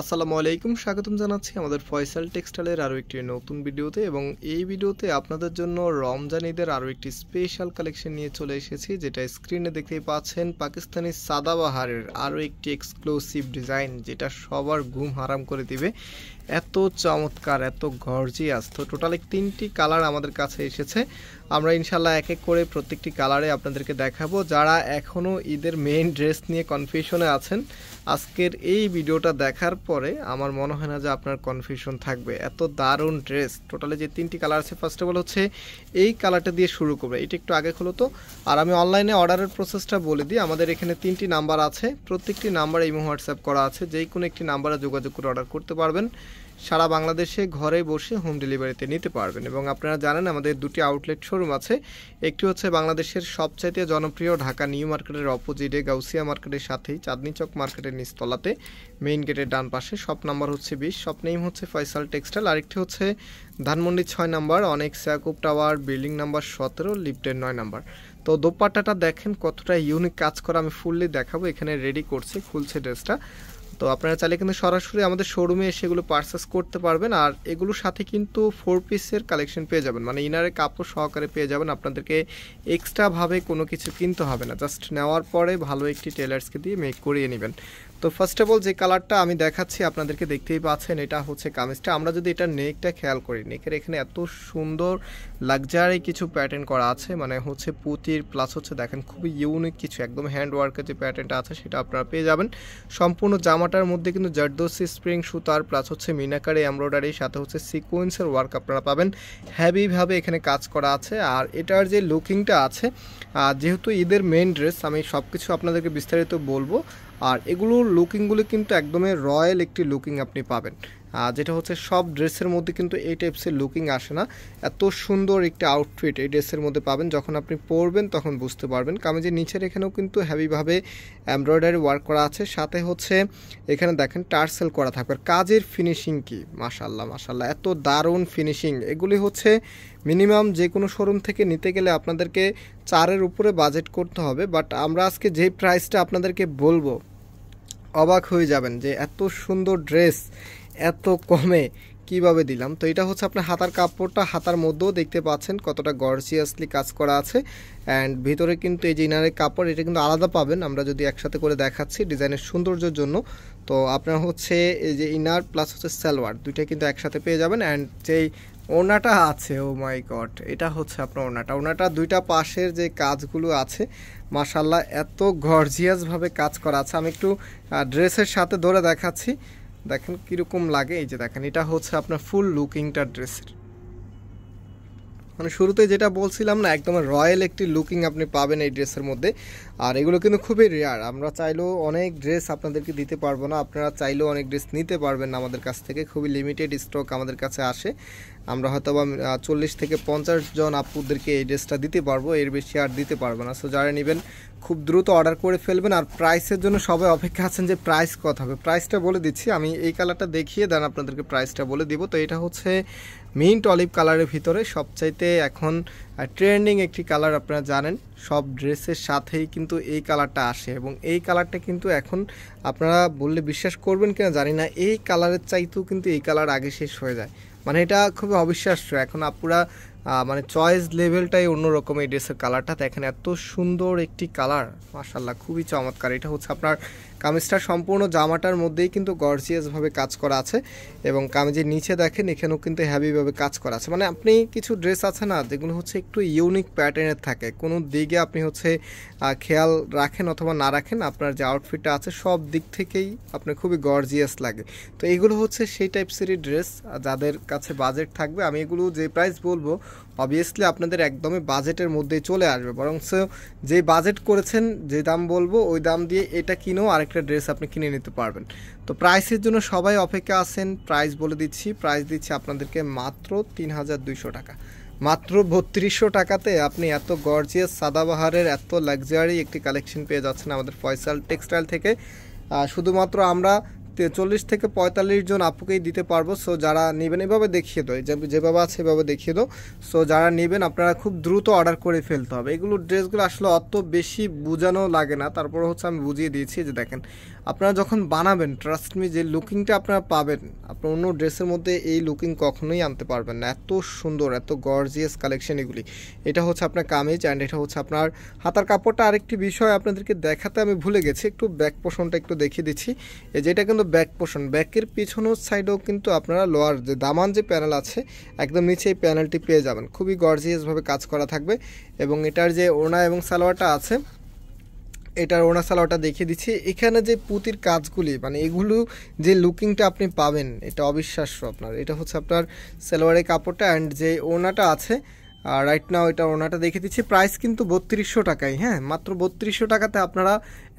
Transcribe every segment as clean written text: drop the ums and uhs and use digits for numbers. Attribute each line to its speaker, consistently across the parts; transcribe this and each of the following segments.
Speaker 1: আসসালামু আলাইকুম, স্বাগতম জানাচ্ছি আমাদের ফয়সাল টেক্সটাইলের আরও একটি নতুন ভিডিওতে। এবং এই ভিডিওতে আপনাদের জন্য রমজান ঈদের আরও একটি স্পেশাল কালেকশন নিয়ে চলে এসেছি, যেটা স্ক্রিনে দেখতেই পাচ্ছেন। পাকিস্তানি সাদাবাহারের আরও একটি এক্সক্লুসিভ ডিজাইন, যেটা সবার ঘুম হারাম করে দিবে। এত চমৎকার, এত গর্জিয়াস। তো টোটালি 3টি কালার আমাদের কাছে এসেছে। আমরা ইনশাল্লাহ এক এক করে প্রত্যেকটি কালারে আপনাদেরকে দেখাবো। যারা এখনও ঈদের মেইন ড্রেস নিয়ে কনফিউশনে আছেন, আজকের এই ভিডিওটা দেখার পরে আমার মনে হয় না যে আপনার কনফিউশন থাকবে। এত দারুণ ড্রেস। টোটালি যে 3টি কালার আছে, ফার্স্ট অফ অল হচ্ছে এই কালারটা দিয়ে শুরু করবে। এটা একটু আগে খোলো তো। আর আমি অনলাইনে অর্ডারের প্রসেসটা বলে দিই। আমাদের এখানে 3টি নাম্বার আছে, প্রত্যেকটি নাম্বারে ইমো হোয়াটসঅ্যাপ করা আছে। যেই কোনো একটি নাম্বারে যোগাযোগ করে অর্ডার করতে পারবেন। সারা বাংলাদেশে ঘরে বসে হোম ডেলিভারিতে নিতে পারবেন। এবং আপনারা জানেন আমাদের দুটি আউটলেট শোরুম আছে। একটি হচ্ছে বাংলাদেশের সবচাইতে জনপ্রিয় ঢাকা নিউ মার্কেটের অপোজিটে গাউসিয়া মার্কেটের সাথেই চাঁদনি চক মার্কেটের নিচতলাতে মেইন গেটের ডান পাশে। শপ নাম্বার হচ্ছে 20, শপ নেম হচ্ছে ফয়সাল টেক্সটাইল। আরেকটি হচ্ছে Dhanmondi 6 number annex Yakub tower, building number 17, লিফটের 9 নাম্বার। তো দোপাট্টাটা দেখেন কতটা ইউনিক কাজ করা, আমি ফুললি দেখাবো। এখানে রেডি করছে, খুলছে ড্রেসটা। তো আপনারা চাইলে কিন্তু সরাসরি আমাদের শোরুমে এসে এগুলো পারচেস করতে পারবেন। আর এগুলোর সাথে কিন্তু 4 পিসের কালেকশন পেয়ে যাবেন, মানে ইনারের কাপড় সহকারে পেয়ে যাবেন। আপনাদেরকে এক্সট্রাভাবে কোনো কিছু কিনতে হবে না, জাস্ট নেওয়ার পরে ভালো একটি টেলার্সকে দিয়ে মেক করিয়ে নেবেন। তো ফার্স্ট অফ অল যে কালারটা আমি দেখাচ্ছি আপনাদেরকে, দেখতেই পাচ্ছেন এটা হচ্ছে কামিজটা। আমরা যদি এটা নেকটা খেয়াল করি, নেকের এখানে এত সুন্দর লাক্সারি কিছু প্যাটার্ন করা আছে, মানে হচ্ছে পুঁতির প্লাস হচ্ছে দেখেন খুবই ইউনিক কিছু, একদম হ্যান্ড ওয়ার্কের যে প্যাটার্নটা আছে সেটা আপনারা পেয়ে যাবেন। সম্পূর্ণ জামাটার মধ্যে কিন্তু জারদোসি স্প্রিং সুতার প্লাস হচ্ছে মিনাকারি এমব্রয়ডারির সাথে হচ্ছে সিকোয়েন্সের ওয়ার্ক আপনারা পাবেন। হেভিভাবে এখানে কাজ করা আছে। আর এটার যে লুকিংটা আছে, যেহেতু ঈদের মেইন ড্রেস, আমি সব কিছু আপনাদেরকে বিস্তারিত বলবো। আর এগুলোর লুকিংগুলো কিন্তু একদমই রয়্যাল একটি লুকিং আপনি পাবেন, যেটা হচ্ছে সব ড্রেসের মধ্যে কিন্তু এই টাইপসের লুকিং আসে না। এত সুন্দর একটা আউটফিট এই ড্রেসের মধ্যে পাবেন, যখন আপনি পরবেন তখন বুঝতে পারবেন। কামিজের নিচের এখানেও কিন্তু হেভিভাবে এমব্রয়ডারি ওয়ার্ক করা আছে, সাথে হচ্ছে এখানে দেখেন টার্সেল করা থাকবে। কাজের ফিনিশিং কি মাশাল্লাহ মাশাল্লাহ, এত দারুণ ফিনিশিং। এগুলি হচ্ছে মিনিমাম যে কোনো শোরুম থেকে নিতে গেলে আপনাদেরকে 4-এর উপরে বাজেট করতে হবে। বাট আমরা আজকে যে প্রাইসটা আপনাদেরকে বলবো, অবাক হয়ে যাবেন যে এত সুন্দর ড্রেস এত কমে কিভাবে দিলাম। তো এটা হচ্ছে আপনার হাতার কাপড়টা, হাতার মধ্যেও দেখতে পাচ্ছেন কতটা গর্জিয়াসলি কাজ করা আছে। অ্যান্ড ভিতরে কিন্তু এই যে ইনারের কাপড়, এটা কিন্তু আলাদা পাবেন। আমরা যদি একসাথে করে দেখাচ্ছি ডিজাইনের সৌন্দর্যের জন্য। তো আপনার হচ্ছে এই যে ইনার প্লাস হচ্ছে সালোয়ার, দুইটা কিন্তু একসাথে পেয়ে যাবেন। অ্যান্ড যেই ওড়নাটা আছে, ও মাই গড, এটা হচ্ছে আপনার ওড়নাটা দুইটা পাশের যে কাজগুলো আছে মাশাল্লাহ এত গর্জিয়াসভাবে কাজ করা আছে। আমি একটু ড্রেসের সাথে ধরে দেখাচ্ছি, দেখেন কীরকম লাগে। এই যে দেখেন, এটা হচ্ছে আপনার ফুল লুকিংটা ড্রেসের, মানে শুরুতে যেটা বলছিলাম না, একদম রয়্যাল একটি লুকিং আপনি পাবেন এই ড্রেসের মধ্যে। আর এগুলো কিন্তু খুবই রেয়ার, আমরা চাইলেও অনেক ড্রেস আপনাদেরকে দিতে পারবো না, আপনারা চাইলেও অনেক ড্রেস নিতে পারবেন না আমাদের কাছ থেকে। খুবই লিমিটেড স্টক আমাদের কাছে আসে। আমরা হয়তো বা 40 থেকে 50 জন আপুদেরকে এই ড্রেসটা দিতে পারবো, এর বেশি আর দিতে পারবো না। সো যারা নেবেন খুব দ্রুত অর্ডার করে ফেলবেন। আর প্রাইসের জন্য সবাই অপেক্ষা আছেন যে প্রাইস কত হবে। প্রাইসটা বলে দিচ্ছি, আমি এই কালারটা দেখিয়ে দেন আপনাদেরকে প্রাইসটা বলে দিব। তো এটা হচ্ছে মিন্ট অলিভ কালারের ভিতরে সবচাইতে এখন ট্রেন্ডিং একটি কালার, আপনারা জানেন সব ড্রেসের সাথেই কিন্তু এই কালারটা আসে। এবং এই কালারটা কিন্তু এখন আপনারা বললে বিশ্বাস করবেন কিনা জানি না, এই কালারের চাইতেও কিন্তু এই কালার আগে শেষ হয়ে যায়। মানে এটা খুবই অবিশ্বাস্য। এখন আপুরা মানে চয়েস লেভেলটাই অন্যরকম এই ড্রেসের কালারটা। দেখেন এত সুন্দর একটি কালার মাশাল্লাহ, খুবই চমৎকার। এটা হচ্ছে আপনার কামিজটা, সম্পূর্ণ জামাটার মধ্যেই কিন্তু গর্জিয়াসভাবে কাজ করা আছে। এবং কামিজের নিচে দেখেন এখানেও কিন্তু হেভিভাবে কাজ করা আছে। মানে আপনি কিছু ড্রেস আছে না যেগুলো হচ্ছে একটু ইউনিক প্যাটার্নের থাকে, কোনো দিকে আপনি হচ্ছে খেয়াল রাখেন অথবা না রাখেন, আপনার যে আউটফিটটা আছে সব দিক থেকেই আপনার খুবই গর্জিয়াস লাগে। তো এগুলো হচ্ছে সেই টাইপসেরই ড্রেস, যাদের কাছে বাজেট থাকবে। আমি এগুলো যে প্রাইস বলবো অবভিয়াসলি আপনাদের একদমই বাজেটের মধ্যেই চলে আসবে, বরং যে বাজেট করেছেন যে দাম বলবো ওই দাম দিয়ে এটা কিনেও আরেকটা ড্রেস আপনি কিনে নিতে পারবেন। তো প্রাইসের জন্য সবাই অপেক্ষা আছেন। প্রাইস বলে দিচ্ছি, প্রাইস দিচ্ছি আপনাদেরকে মাত্র 3200 টাকা। মাত্র 3200 টাকাতে আপনি এত গর্জিয়াস সাদাবাহারের এত লাক্সারি একটি কালেকশন পেয়ে যাচ্ছেন আমাদের ফয়সাল টেক্সটাইল থেকে। শুধুমাত্র আমরা 40 থেকে 45 জন আপুকেই দিতে পারবো। সো যারা নেবেন এভাবে দেখিয়ে দাও, যেভাবে আছে এভাবে দেখিয়ে দাও। সো যারা নেবেন আপনারা খুব দ্রুত অর্ডার করে ফেলতে হবে। এগুলো ড্রেসগুলো আসলে অত বেশি বোঝানো লাগে না, তারপরে হচ্ছে আমি বুঝিয়ে দিয়েছি। যে দেখেন আপনারা যখন বানাবেন ট্রাস্ট মি যে লুকিংটা আপনারা পাবেন, আপনার অন্য ড্রেসের মধ্যে এই লুকিং কখনোই আনতে পারবেন না। এত সুন্দর, এত গর্জিয়াস কালেকশন এগুলি। এটা হচ্ছে আপনার কামিজ অ্যান্ড এটা হচ্ছে আপনার হাতার কাপড়টা। আরেকটি বিষয় আপনাদেরকে দেখাতে আমি ভুলে গেছি, একটু ব্যাক পোর্শনটা একটু দেখিয়ে দিচ্ছি। এই যেটা কিন্তু ব্যাক পোর্শন, ব্যাকের পিছনের সাইডেও কিন্তু আপনারা লোয়ার যে দামান যে প্যানেল আছে একদম নিচে এই প্যানেলটি পেয়ে যাবেন। খুবই গর্জিয়াসভাবে কাজ করা থাকবে এবং এটার যে ওড়না এবং সালোয়ারটা আছে, এটার ওড়না সালোয়ারটা দেখিয়ে দিচ্ছি। এখানে যে পুঁতির কাজগুলি মানে এগুলো যে লুকিংটা আপনি পাবেন এটা অবিশ্বাস্য। আপনার এটা হচ্ছে আপনার সালোয়ারের কাপড়টা অ্যান্ড যে ওড়নাটা আছে রাইট নাও এটা ওড়নাটা দেখিয়ে দিচ্ছি। প্রাইস কিন্তু 3200 টাকায়, হ্যাঁ মাত্র 3200 টাকাতে আপনারা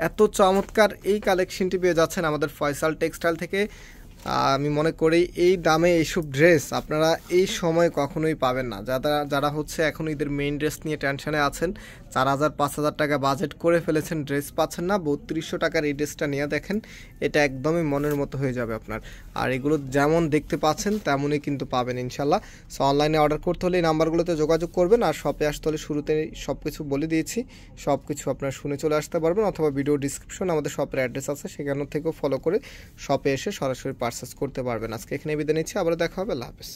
Speaker 1: এত চমৎকার এই কালেকশনটি পেয়ে যাচ্ছেন আমাদের ফয়সাল টেক্সটাইল থেকে। আমি মনে করি এই দামে এইসব ড্রেস আপনারা এই সময় কখনোই পাবেন না। যারা হচ্ছে এখন ঈদের মেইন ড্রেস নিয়ে টেনশনে আছেন, 4000-5000 টাকা বাজেট করে ফেলেছেন, ড্রেস পাচ্ছেন না, 3200 টাকার এই ড্রেসটা নিয়ে দেখেন, এটা একদমই মনের মতো হয়ে যাবে আপনার। আর এগুলো যেমন দেখতে পাচ্ছেন তেমনই কিন্তু পাবেন ইনশাল্লাহ। সো অনলাইনে অর্ডার করতে হলে এই নাম্বারগুলোতে যোগাযোগ করবেন। আর শপে আসতে হলে শুরুতে সব কিছু বলে দিয়েছি, সব কিছু আপনারা শুনে চলে আসতে পারবেন, অথবা ভিডিও ডিসক্রিপশন আমাদের শপের অ্যাড্রেস আছে, সেখান থেকেও ফলো করে শপে এসে সরাসরি পারচেস করতে পারবেন। আজকে এখানে বিদায় নিচ্ছি, আবার দেখা হবে, আল্লাহ হাফেজ।